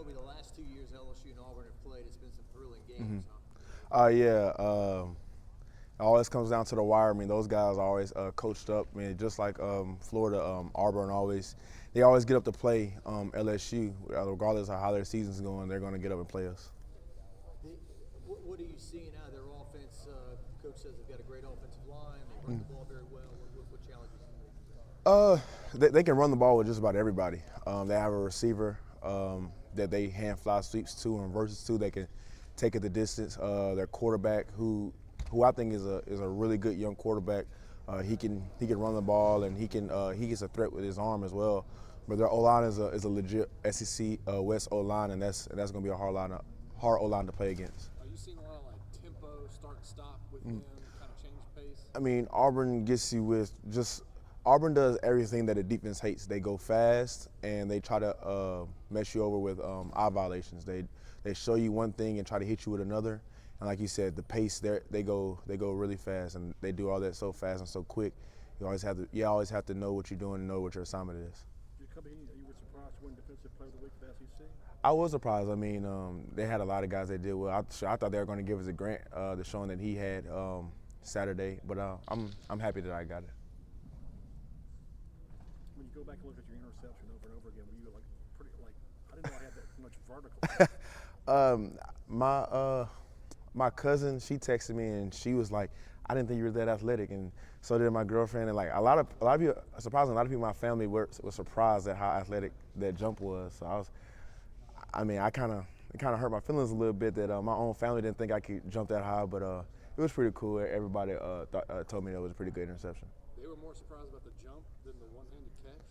Jacoby, the last 2 years LSU and Auburn have played, it's been some thrilling games, huh? Yeah. It always comes down to the wire. I mean, those guys are always coached up. I mean, just like Florida, Auburn they always get up to play LSU. Regardless of how their season's going, they're going to get up and play us. What are you seeing out of their offense? Coach says they've got a great offensive line. They run the ball very well. What challenges do you see? They can run the ball with just about everybody. They have a receiver that they hand fly sweeps to and reverses to. They can take it the distance. Their quarterback, who I think is a really good young quarterback. He can run the ball, and he gets a threat with his arm as well. But their O-line is a legit SEC West O-line, and that's going to be a hard O-line to play against. Are you seeing a lot of tempo, start and stop with them, kind of change pace? I mean, Auburn gets you with Auburn does everything that the defense hates. They go fast, and they try to mess you over with eye violations. They show you one thing and try to hit you with another. And like you said, the pace they go really fast, and they do all that so fast and so quick. You always have to know what you're doing and know what your assignment is. Jacoby, you were surprised to win Defensive Player of the Week for the SEC? I was surprised. I mean, they had a lot of guys that did well. I thought they were going to give us a grant, the showing that he had Saturday, but I'm happy that I got it. When you go back and look at your interception over and over again, were you I didn't know I had that much vertical. My cousin, she texted me and she was like, "I didn't think you were that athletic," and so did my girlfriend. And a lot of people, surprisingly, a lot of people in my family were surprised at how athletic that jump was. So it kind of hurt my feelings a little bit that my own family didn't think I could jump that high, but it was pretty cool. Everybody told me that was a pretty good interception. They were more surprised about the jump than the one-handed catch.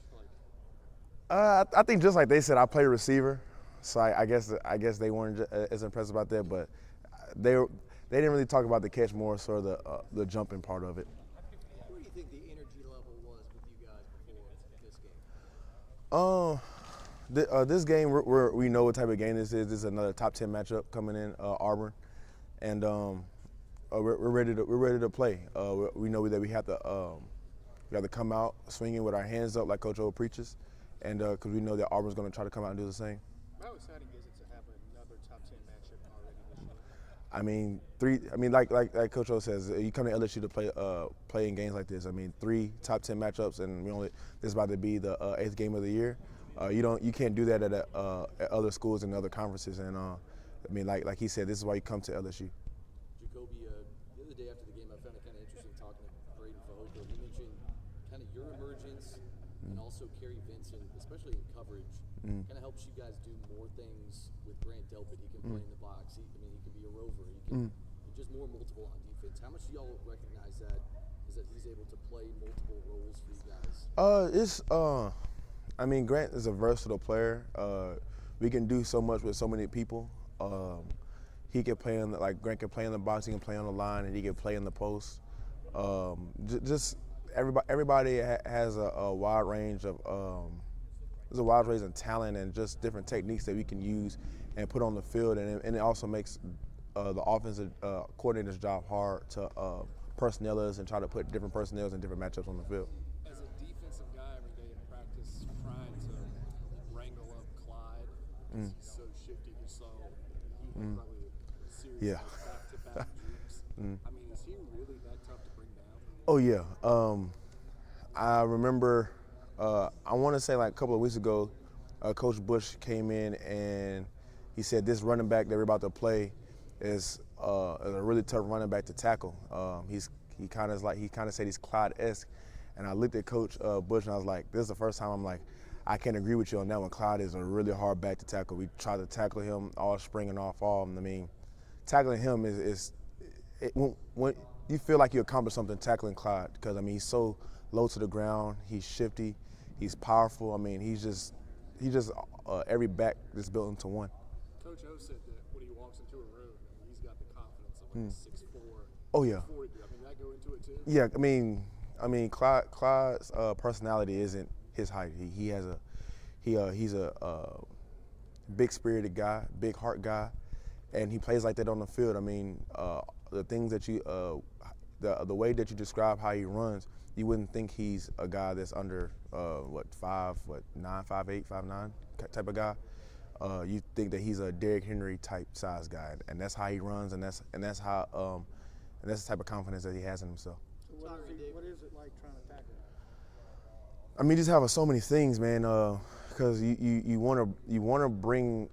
I think just like they said, I play receiver, so I guess they weren't as impressed about that, but they didn't really talk about the catch, more so the jumping part of it. Where do you think the energy level was with you guys before this game? This game we know what type of game this is. This is another top 10 matchup coming in, Auburn, and we're ready to play. We know that we have to come out swinging with our hands up like Coach O preaches, and because we know that Auburn's going to try to come out and do the same. How exciting is it to have another top 10 matchup already this year? Like Coach O says, you come to LSU to play in games like this. I mean, 3 top 10 matchups, and this is about to be the 8th game of the year. You can't do that at other schools and other conferences. And like he said, this is why you come to LSU. Jacoby, the other day after the game, I found it kind of interesting talking to Braden Fajoka. He mentioned kind of your emergence and also Kerry Vincent, especially in coverage, kind of helps you guys do more things with Grant Delpit. He can play in the box. He can be a rover. He can just more multiple on defense. How much do y'all recognize that? Is that he's able to play multiple roles for you guys? Grant is a versatile player. We can do so much with so many people. He can play Grant can play in the box. He can play on the line, and he can play in the post. Just everybody has a wide range of there's a wide range of talent and just different techniques that we can use and put on the field, and it also makes the offensive coordinator's job hard to personnel us and try to put different personnels and different matchups on the field. As a defensive guy every day in practice, trying to wrangle up Clyde, he's so shifty, he's so he had probably a series of back-to-back jukes. Is he really that tough to bring down? Oh yeah. I remember. I want to say a couple of weeks ago, Coach Bush came in and he said this running back that we're about to play is a really tough running back to tackle. He kind of said he's Clyde-esque, and I looked at Coach Bush and I was like, this is the first time I'm like, I can't agree with you on that one. Clyde is a really hard back to tackle. We tried to tackle him all spring and all fall. Tackling him when you feel like you accomplished something tackling Clyde, because he's so low to the ground. He's shifty. He's powerful. He's just every back that's built into one. Coach O said that when he walks into a room, he's got the confidence of 6'4". Oh yeah. 40. That go into it too. Yeah. Clyde's personality isn't his height. He's a big spirited guy, big heart guy, and he plays like that on the field. The things that the way that you describe how he runs, you wouldn't think he's a guy that's under 5'9", 5'8", 5'9" type of guy. you think that he's a Derrick Henry type size guy, and that's how he runs, and that's how and that's the type of confidence that he has in himself. So what is it like trying to tackle him? I mean, just have so many things, man. Because you want to bring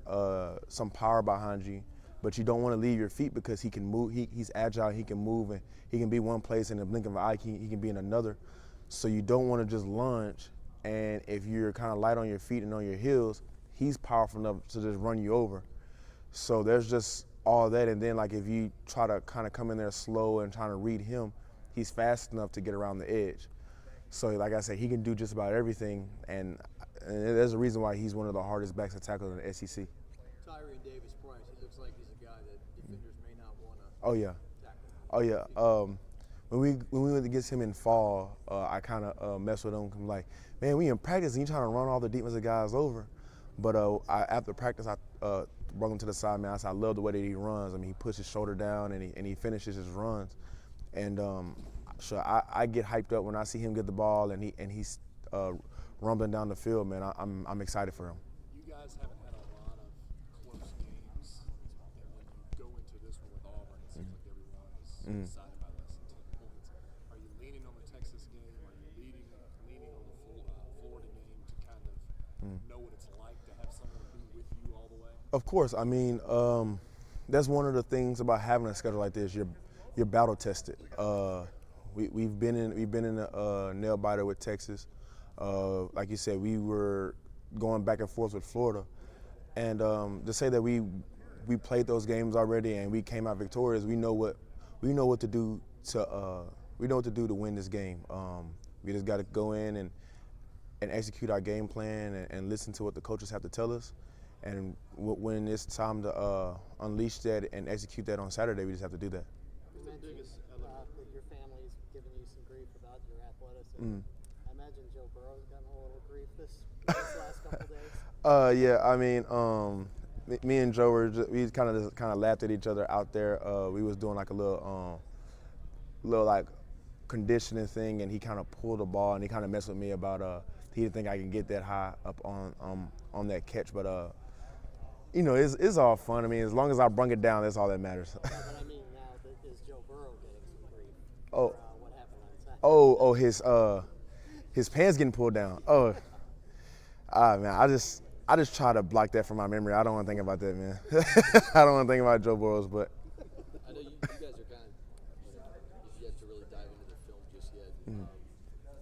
some power behind you, but you don't want to leave your feet because he can move. He's agile. He can move, and he can be one place in the blink of an eye. He can be in another. So you don't want to just lunge. And if you're kind of light on your feet and on your heels, he's powerful enough to just run you over. So there's just all that. And then like if you try to kind of come in there slow and trying to read him, he's fast enough to get around the edge. So like I said, he can do just about everything, and there's a reason why he's one of the hardest backs to tackle in the SEC. Tyrion Davis Price, he looks like he's a guy that defenders may not want to Oh yeah, tackle. oh yeah. When we went against him in fall, I kind of messed with him. I'm like, man, we in practice and you trying to run all the defensive guys over. But after practice, I brought him to the side, man. I said, I love the way that he runs. I mean, he puts his shoulder down and he finishes his runs. And so I get hyped up when I see him get the ball and he's rumbling down the field, man. I'm excited for him. You guys haven't had a lot of close games, and when you go into this one with Auburn, it seems like everyone is decided by less than 10 points. Are you leaning on the Texas game? Are you leaning on the Florida game to kind of know what it's like to have someone be with you all the way? Of course. I mean, that's one of the things about having a schedule like this. You're battle tested. We've been in a nail biter with Texas. Like you said, we were going back and forth with Florida, and to say that we played those games already and we came out victorious, we know what to do to win this game. We just got to go in and execute our game plan and listen to what the coaches have to tell us. And when it's time to unleash that and execute that on Saturday, we just have to do that. You mentioned that your family's giving you some grief about your athleticism. I imagine Joe Burrow's gotten a little grief this last couple days. Yeah, I mean, me and Joe we kind of laughed at each other out there. We was doing like a little like conditioning thing, and he kind of pulled the ball and he kind of messed with me about he didn't think I could get that high up on that catch, but you know, it's all fun. I mean, as long as I brung it down, that's all that matters. Yeah, but I mean, now is Joe Burrow getting some grief Oh. for what happened on Saturday? His pants getting pulled down. Man, I just try to block that from my memory. I don't want to think about that, man. I don't want to think about Joe Burrows, but I know you guys are kind of you've yet to really dive into the film just yet.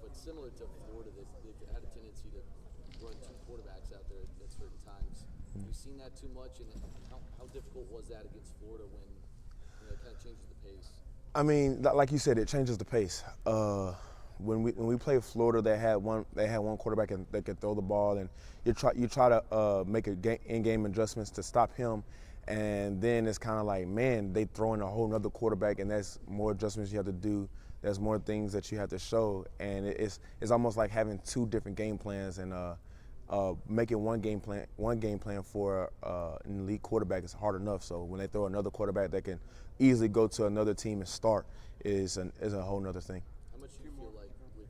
But similar to Florida, they've had a tendency to run two quarterbacks out there at certain times. Have you seen that too much, and how difficult was that against Florida when it kind of changes the pace? I mean, like you said, it changes the pace. When we played Florida, they had one quarterback that could throw the ball, and you try to make in-game adjustments to stop him, and then it's kind of like, man, they throw in a whole nother quarterback, and that's more adjustments you have to do. There's more things that you have to show, and it's almost like having two different game plans, and making one game plan for an elite quarterback is hard enough. So when they throw another quarterback that can easily go to another team and start is a whole nother thing. How much do you feel like with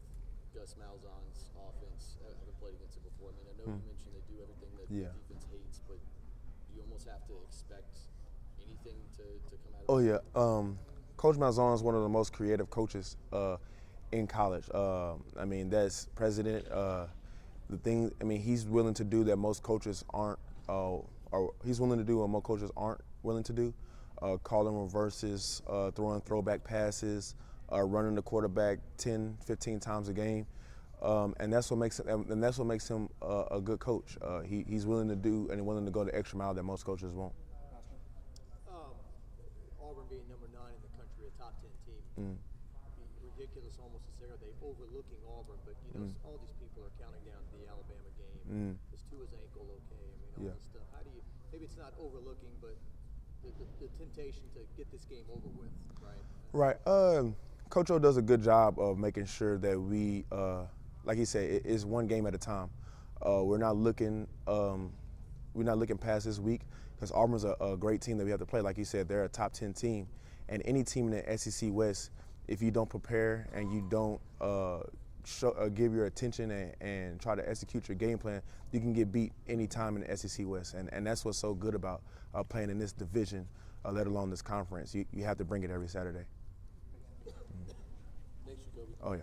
Gus Malzahn's offense? I haven't played against it before. I mean, I know you mentioned they do everything that the defense hates, but you almost have to expect anything to come out of it. Oh yeah, Coach Malzahn is one of the most creative coaches in college. I mean, that's president. He's willing to do that most coaches aren't, or he's willing to do what most coaches aren't willing to do. Calling reverses, throwing throwback passes, running the quarterback 10, 15 times a game, and that's what makes him a good coach. He's willing to do and willing to go the extra mile that most coaches won't. Auburn being number 9 in the country, a top 10 team. Ridiculous almost to say, are they overlooking Auburn? But all these people are counting down to the Alabama game. Is Tua's ankle okay? I mean, all this stuff. How do you? Maybe it's not overlooking, but the temptation to get this game over with, right? Right. Coach O does a good job of making sure that we, like he said, it's one game at a time. We're not looking past this week because Auburn's a great team that we have to play. Like you said, they're a top 10 team, and any team in the SEC West, if you don't prepare and you don't give your attention and try to execute your game plan, you can get beat any time in the SEC West. And that's what's so good about playing in this division, let alone this conference. You have to bring it every Saturday. Thanks, Jacoby. Oh, yeah.